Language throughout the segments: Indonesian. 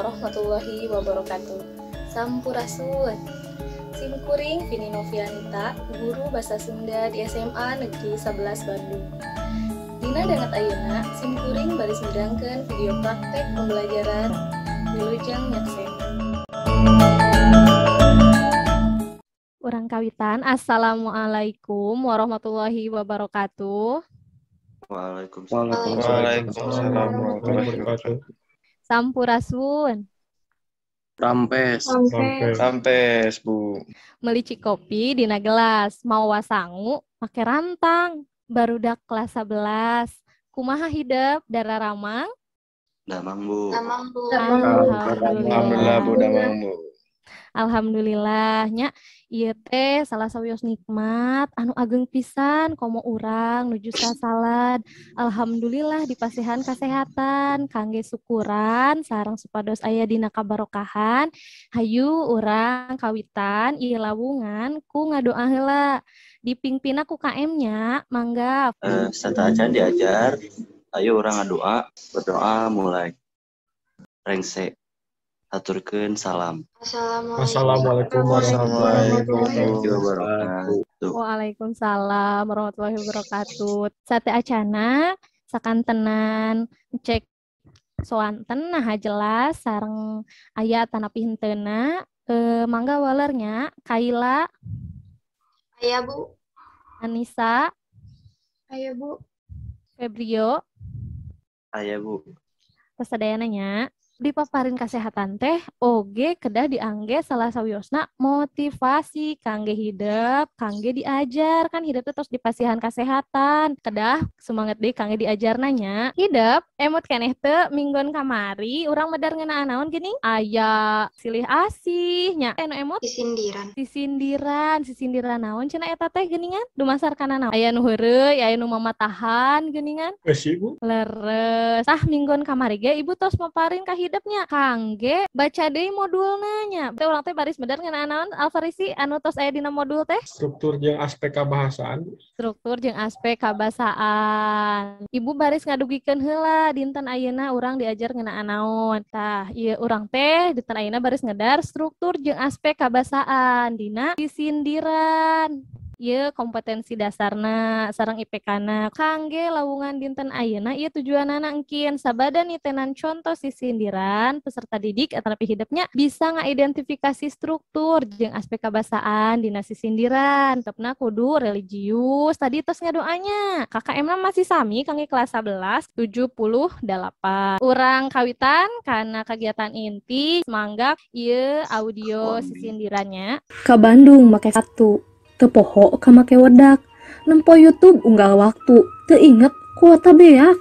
warahmatullahi wabarakatuh. Sampurasun. Simkuring Vini Novianita, guru bahasa Sunda di SMA Negeri 11 Bandung. Dina dangat ayeuna, simkuring baris midangkeun video praktek pembelajaran Wilujeng Nyaksen. Urang kawitan, Assalamualaikum warahmatullahi wabarakatuh. Waalaikumsalam warahmatullahi wabarakatuh. Sampurasun. Rampes, Bu. Melici kopi dina gelas, mau wasangu make rantang. Barudak kelas 11. Kumaha hidup Dararamang? Damang, Bu. Alhamdulillah, Bu, damang, Bu. Alhamdulillah nya ieu teh salah sawios nikmat anu ageng pisan komo urang nuju sasalad. Alhamdulillah dipasihan kasehatan kangge syukuran sareng supados aya dina kabarokahan. Hayu urang kawitan ieu lawungan ku ngadoa heula dipingpina ku KM nya mangga. Santa acan diajar. Ayo urang ngadoa, berdoa mulai. Rengse. Aturkeun salam. Assalamualaikum warahmatullahi wabarakatuh. Waalaikumsalam warahmatullahi wabarakatuh. Sate acana sakantenan cek soanten nah jelas sareng aya tanapi henteuna mangga walernya Kaila. Aya, Bu. Anissa. Aya, Bu. Febrio. Aya, Bu. Pasadayana nya dipaparin kesehatan teh oge kedah diangge salah sawiosna motivasi kangge hidup kangge diajar kan hidup terus dipasihan kesehatan kedah semangat deh kangge diajar nanya hidup emut keneh teu minggon kamari urang medar ngeunaan naon geuning aya silih asih nya anu emut sisindiran naon cenah eta teh geuningan dumasar kana naon aya nu heureuy aya nu mamatahan geuningan Geus, Bu. leres minggon kamari ge ibu tos maparin ka hidupnya kangge baca deui modulna nya teh urang teh baris medar ngeunaan naon Alfarisi anu tos aya dina modul teh Struktur jeung aspek kabahasaan. Ibu baris ngadugikeun heula dinten ayeuna urang diajar ngeunaan naon tah ieu urang teh dinten ayeuna baris ngedar struktur jeung aspek kabahasaan dina sindiran. Ieu kompetensi dasarna sareng IPK-na kangge lawungan dinten ayeuna ieu tujuanana engkin sabada nitenan contoh sisindiran peserta didik atapi hidupnya bisa ngaidentifikasi struktur jeung aspek kabahasaan dina sisindiran tetepna kudu religius tadi tos ngadoanya KKM-na masih sami kangge kelas 11 78 urang kawitan kana kegiatan inti mangga ieu audio sisindirannya ke Bandung make satu teu poho ka make wedak nempo YouTube unggal waktu teu inget kuota beak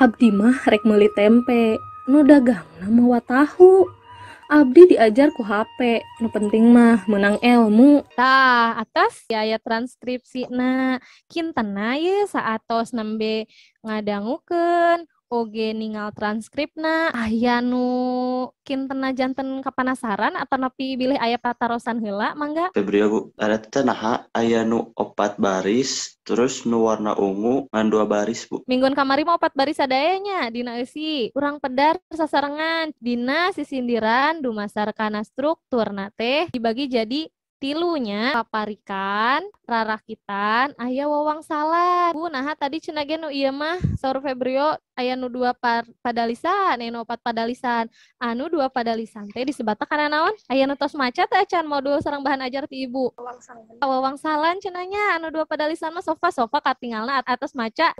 abdi mah rek meuli tempe nu dagangna mawa tahu abdi diajar ku HP nu penting mah menang ilmu tah atas aya transkripsina kintena ye saatos nembe ngadangukeun oge ningal transkripna aya nu kintena janten kapanasaran atau nepi bilih aya patarosan heula mangga Febrio, Bu. Ada teh naha aya nu 4 baris, terus nu warna ungu ngan 2 baris, Bu. minggon kamari mau 4 baris sadayanya dina eusi urang pedar sasarengan dina sisindiran dumasar kana strukturna teh dibagi jadi tilunya paparikan, rarakitan, aya wawangsalan. Bu, nah tadi cenah ge nu ieu mah saur Febrio aya nu 2 padalisan, aya nu 4 padalisan. Anu 2 padalisan teh disebutna kana naon? Aya nu tos maca teh acan modul sareng bahan ajar ti Ibu. Wawangsalan cenahnya anu 2 padalisan mah sofa katinggalna atas maca.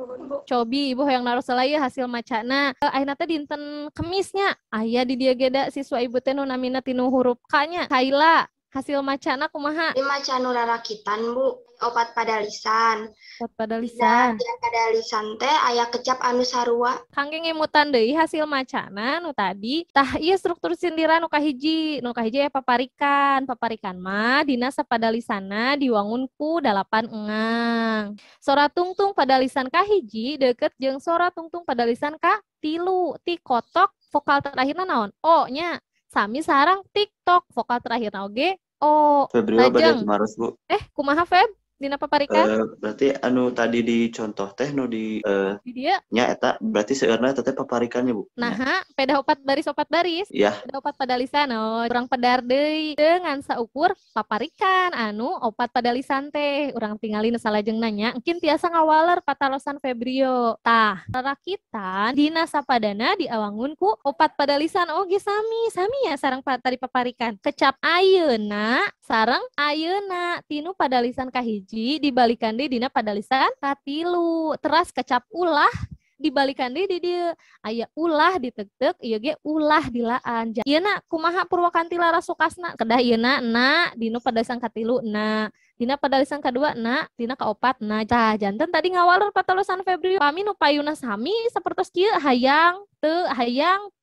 Cobi Ibu hoyong naruh salaya hasil macana. Ayeuna teh dinten Kemisnya aya di dieu ge da siswa Ibu teh nu namina tinu huruf K nya. Kaila hasil macana kumaha? Di maca nu rarakitan, Bu. 4 padalisan. 4 padalisan. Nah, padalisan teh aya kecap anu sarua. Kangge ngemutan deui hasil macana nu tadi. Tah ieu struktur sindiran nu kahiji aya paparikan. Paparikan mah dina sapadalisanna diwangun ku 8 engang. Sora tungtung padalisan kahiji deukeut jeung sora tungtung padalisan ka 3. Ti kotok vokal terakhirna naon? O nya. Sami sarang TikTok vokal terakhirna oge O. Febrio bade marus, Bu. Kumaha Feb? Dina paparikan? Berarti anu tadi dicontoh teh nu di Di dia. nya eta berarti seueurna teteh paparikannya Bu. Nah, peda opat baris. Ya. Peda opat padalisan, urang pedar deui dengan saukur paparikan anu opat padalisan teh. Urang tingali nu salajeng nanya, engkin tiasa ngawaler patalosan Febrio. Tah, rarakitan dina sapadana diawangun ku opat padalisan oge sami ya sareng tadi paparikan. Kecap ayeuna sareng ayeuna tinu padalisan kahiji dibalikan deui dina padalisan katilu. Teras kecap ulah dibalikan deui di dieu aya ulah ditegtek ieu ge ulah dilaan. Ieuna kumaha Purwakanti laras sukasna kedah ieuna na dinu padalisan katilu na dina padalisan kadua na dina kaopat na. Tah janten tadi ngawaleur patalosan Febrio pami nu payuna sami sapertos kieu hayang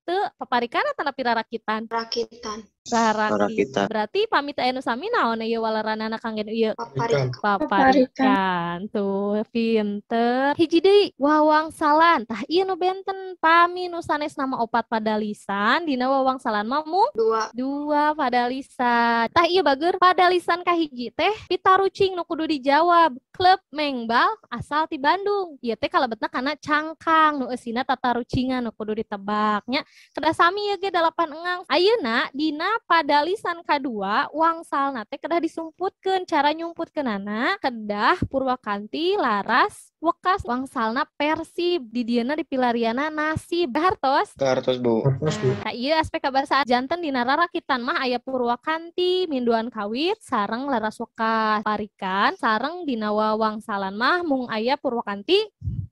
teu paparikan atau napi rarakitan? Rakitan. Rarakitan. Berarti pamit anu sami naon ieu waleranana kangge ieu paparikan. Tuh pinter. Hiji deui wawangsalan. Tah ieu nu benten pami nu sanes nama opat padalisan dina wawangsalan mah mung dua padalisan. Tah ieu bager padalisan kahiji teh pitarucing nu kudu dijawab. Klub mengbal asal ti Bandung. Ieu teh kalebetna kana cangkang nu eusina tatarucingan nu kudu ditebaknya. Kedah sami ieu ge 8 engang. Ayeuna dina padalisan kadua wangsalna teh kedah disumputkeun. Cara nyumputkeunana kedah Purwakanti laras wekas wangsalna Persib di dieuna dipilariana Nasib. Hartos Bu. Nah, ieu aspek kabasaan janten dina rarakitan mah aya Purwakanti minduan kawit sareng laras wekas parikan sareng dina wawangsalan mah mung aya Purwakanti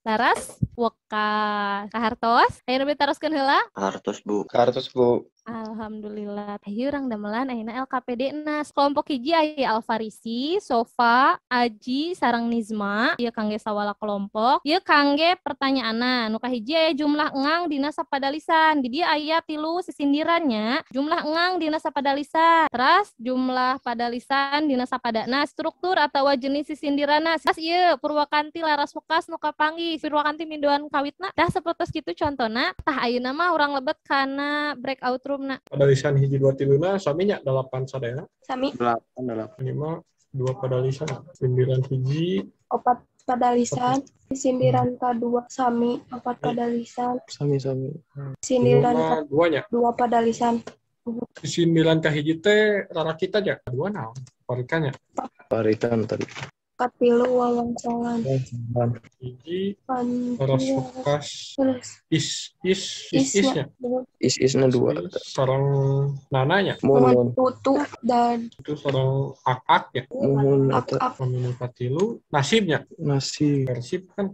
laras wekas. Kahartos aya nu taroskeun heula? Kartos Bu. Alhamdulillah. Ieu urang damelan ayeuna LKPD Nas. Kelompok hiji aya Alfarisi, Sofa, Aji, sareng Nizma. Ieu kangge sawala kelompok. Ieu kangge pertanyaanna. Nu kahiji aya jumlah engang dina sapadalisan. Di dieu aya 3 sisindirannya. Jumlah engang dina sapadalisan. Teras jumlah padalisan dina sapadana. Struktur atawa jenis sisindiranna. Teras ieu Purwakanti laras wekas nu kapanggih. Purwakanti minduan kawitna. Tah sapertos kitu contona. Tah ayeuna mah urang lebet kana breakout room. Padalisan hiji 2 tiluna saminya 8 sadaya. Sami. 8. Ini mah 2 padalisan. Sindiran hiji. Opat padalisan. Sindiran kedua sami 4 padalisan. Sami. Sindiran duanya. 2 padalisan. Sindiran kahiji teh rarakitan ya. Dua naon? Parikannya. Parikan tadi. Katilu wawangsalan. Hiji laras wekas isnya. Isna 2. Sareng nananya. Mun putu dan Itu sareng ak ya. Muhun ak Paminu katilu nasibnya. nasi Persib kan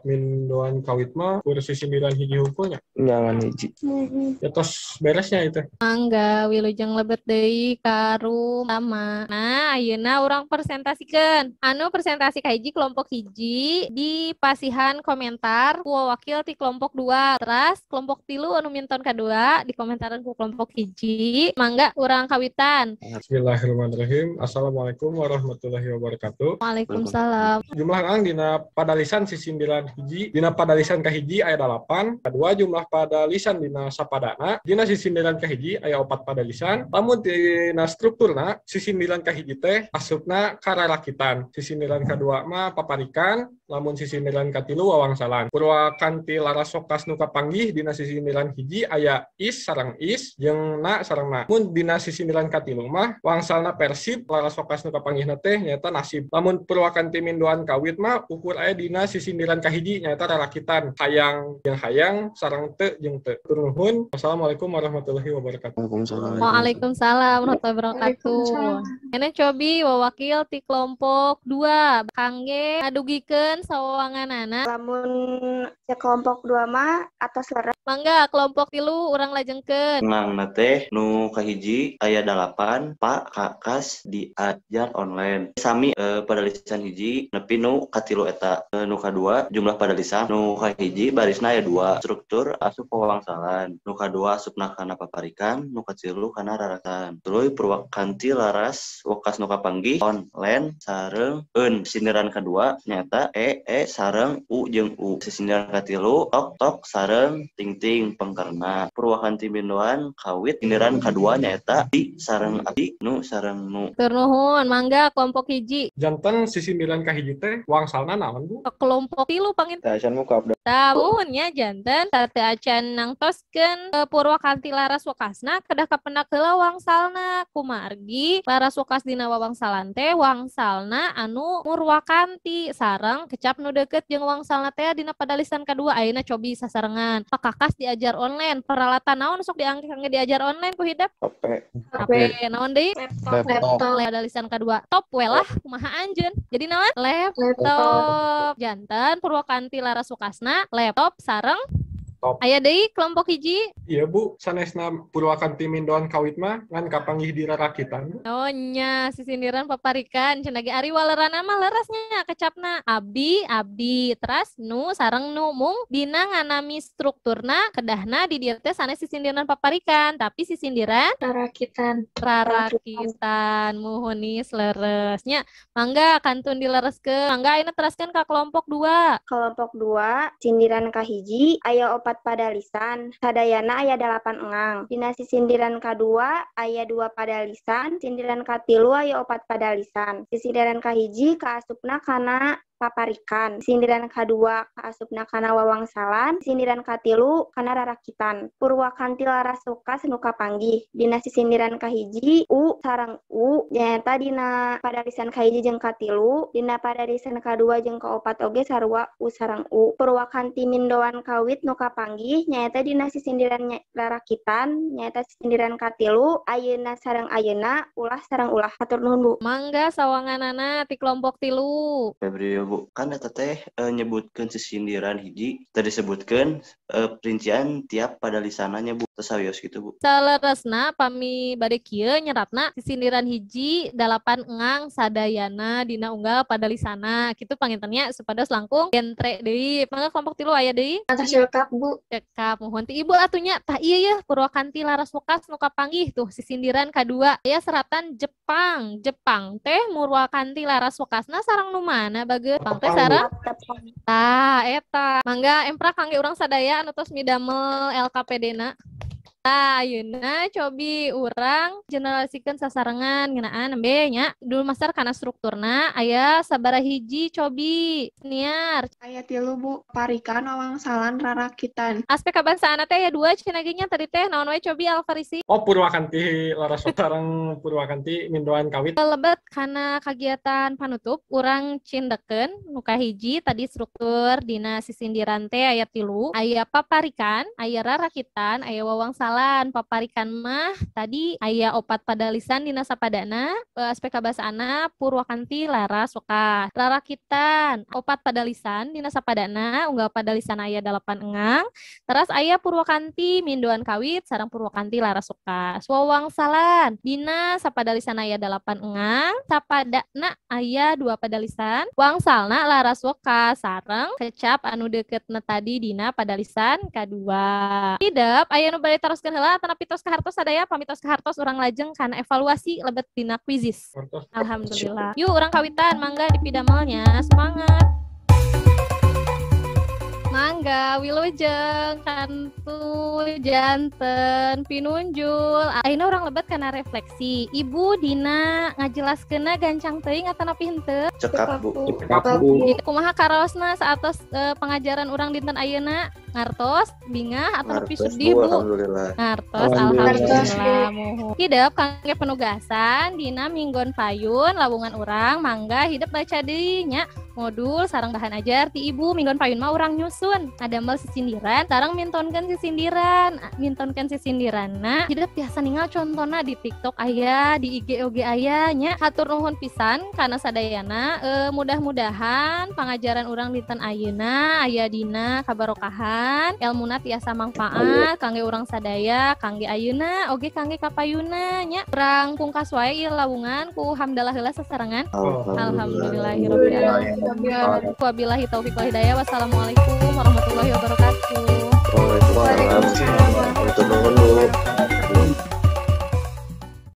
mindoan kawit mah kursi 9 hiji hukulnya. nyangan hiji. Ya tos beresnya itu. Mangga wilujeng lebet deui karum lama. Nah, ayeuna urang presentasikan. Anu presentasi kahiji kelompok hiji di pasihan komentar ku wakil ti kelompok 2. Teras kelompok 3 anu minton kadua di komentaran ku kelompok hiji. Mangga urang kawitan. Bismillahirrahmanirrahim. Assalamualaikum warahmatullahi wabarakatuh. Waalaikumsalam. Jumlah ang dina padalisan sisindiran hiji. Dina padalisan kahiji aya 8. Kedua jumlah padalisan dina sapadana. Dina sisindiran kahiji aya 4 padalisan. Lamun dina strukturna sisindiran kahiji teh asupna kararakitan. Sisindiran kedua mah paparikan. Lamun sisindiran katilu wawangsalan. Purwakanti laras wekas nu kapanggih dina sisindiran hiji aya is sareng is jeung na sareng na. Mun dina sisindiran katilu mah wangsalna Persib laras wekas nu kapanggihna teh nyaeta Nasib. Lamun Purwakanti mindoan kawit mah ukur aya dina sisindiran kahiji nyaeta rarakitan. Hayang jeung hayang sareng teu jeung teu. Tur nuhun. Wassalamualaikum warahmatullahi wabarakatuh. Waalaikumsalam warahmatullahi wabarakatuh. Ene cobi wawakil ti kelompok 2 kangge ngadugikeun sawawanganana. Lamun ya kelompok 2 mah atas leres. Mangga kelompok 3 urang lajengkeun. Nangna teh nu kahiji aya 8 Pak Kakas diajar online. Sami padalisan hiji nepi nu katilu eta. Nu kadua jumlah padalisan nu kahiji barisna aya 2. Struktur asup wawangsalan. Nu kadua asupna kana paparikan, nu katilu kana rarasan. Tuluy Purwakanti laras wekas nu kapanggih online sareng eun. Sindiran kadua nyata sareng u jeung u. Sisindiran katilu tok sareng ting ting pengkerna Purwakanti Mindoan kawit sindiran kadua nyaeta di sareng abdi nu sareng nu. Tur nuhun, mangga kelompok hiji. Janten sisindiran kahiji teh wangsalna naon Bu? Kelompok 3 pangin. Acan muka abda. Tahunnya janten teu acan nangtoskeun Purwakanti laras wakasna kedah kapendak heula wangsalna kumargi laras wakas dina wawangsalan teh wangsalna anu Murwakanti sareng kecap nu deukeut jeung wangsalna teh dina padalisan kadua ayeuna cobi sasarengan. Pak Kakas diajar online, peralatan naon sok diangge diajar online ku hidap? HP naon deui? Laptop. Padalisan kadua top we lah kumaha anjeun. Jadi naon? Laptop. Janten Purwakanti laras wakasna laptop sareng Top. aya deui kelompok hiji. Iya Bu, sanesna Purwakanti Mindoan kawit mah ngan kapanggih di rarakitan. Oh nya sisindiran paparikan cenah ge ari walerana mah lerasnya kecapna abdi teras nu sareng nu mung dina nganami strukturna kedahna di dieu teh sanes sisindiran paparikan tapi sisindiran Rarakitan. muhunis leresnya. Mangga kantun dilereskeun. Mangga ayeuna teraskeun ka kelompok 2. Kelompok 2 sindiran kahiji aya 4 padalisan sadayana aya 8 engang. Dina sindiran kadua aya 2 padalisan, sindiran katilu aya 4 padalisan. Sindiran kahiji kaasupna kana paparikan, sindiran kadua kaasupna kana wawangsalan, sindiran katilu kana rarakitan. Purwakanti laras wakas nu kapanggih. Dina sindiran kahiji U sareng U nyaeta dina padalisan kahiji jeung katilu, dina padalisan kadua jeung kaopat oge sarua U sareng U. Purwakanti Mindoan kawit nu kapanggih nyaeta dina sindiran rarakitan nyaeta sindiran katilu, ayeuna sareng ayeuna, ulah sareng ulah. Hatur nuhun Bu. Mangga sawanganana ti kelompok 3. Febri Bu, kan eta teh nyebutkeun sisindiran hiji tadi disebutkeun rincian tiap padalisananya Bu. Tos sawios gitu Bu. Saleresna pami bade kieu nyeratna sisindiran hiji 8 engang sadayana dina unggal padalisana. Kitu pangintennya supados langkung gentre deui. Mangga kelompok 3 aya deui. Atas cekap Bu. Cekap mohon ti Ibu atunya tah ieu yeuh Purwakanti laras wakas nu kapanggih tuh sisindiran kadua aya seratan Jepang teh Murwakanti laras wakasna sareng nu mana bageut Jepang teh sareng tah eta mangga empra kangge urang sadaya anu tos midamel LKPD-na. Ayeuna cobi urang generalisikeun sasarengan ngeunaan embe nya dulu master kana strukturna aya sabaraha hiji cobi niar Aya 3 Bu, parikan wawangsalan rarakitan. aspek kabangsaana teh aya 2 cenah ge nya tadi teh naon wae cobi Alfarisi. Oh Purwakanti laras sareng Purwakanti Mindoan kawit. Lebet kana kagiatan panutup urang cindekeun nu kahiji tadi struktur dina sisindiran teh aya 3 aya paparikan aya rarakitan aya wawangsalan. Paparikan mah tadi aya 4 padalisan dina sapadana aspek kabasaana Purwakanti laras wakas. Rarakitan 4 padalisan dina sapadana unggal padalisan aya 8 engang. Teras aya Purwakanti Mindoan kawit sareng Purwakanti laras wakas. Wawangsalan dina sapadalisan aya 8 engang, sapadana aya 2 padalisan. Wangsalna laras wakas sareng kecap anu deuketna tadi dina padalisan kadua. Hidep aya nu bade teruskeun heula tanapi tos ka hartos sadaya pamitos ka hartos urang lajeng kana evaluasi lebet dina kuisis. Alhamdulillah. Yuk urang kawitan mangga dipidamelnya semangat. Mangga wilujeng kantu janten pinunjul ayeuna urang lebet kana refleksi. Ibu dina ngajelaskeunna gancang teuing atanapi henteu? Cekap Bu. Jadi kumaha karosna saatos pengajaran urang dinten ayeuna? Ngartos, bingah atau nepi sedih Bu? Alhamdulillah. Ngartos, alhamdulillah. Muhun. Hidep kangge penugasan dina minggon payun lawungan urang mangga hidep baca deui nya modul sareng bahan ajar ti Ibu minggon payun mah urang nyusun ngadamel sisindiran sareng mintonkeun sisindiranna hidep biasa ningal contona di TikTok aya di IG oge aya nya hatur nuhun pisan kana sadayana mudah-mudahan pangajaran urang dinten ayeuna aya dina kabarokahan elmuna tiasa manfaat kangge urang sadaya kangge ayeuna oge kangge kapayuna nya urang pungkas wae ieu lawungan ku hamdalah heula sasarengan. Alhamdulillahirabbil alamin. Wabillahi taufiq wal hidayah. Wassalamualaikum warahmatullahi wabarakatuh. Waalaikumsalam warahmatullahi wabarakatuh.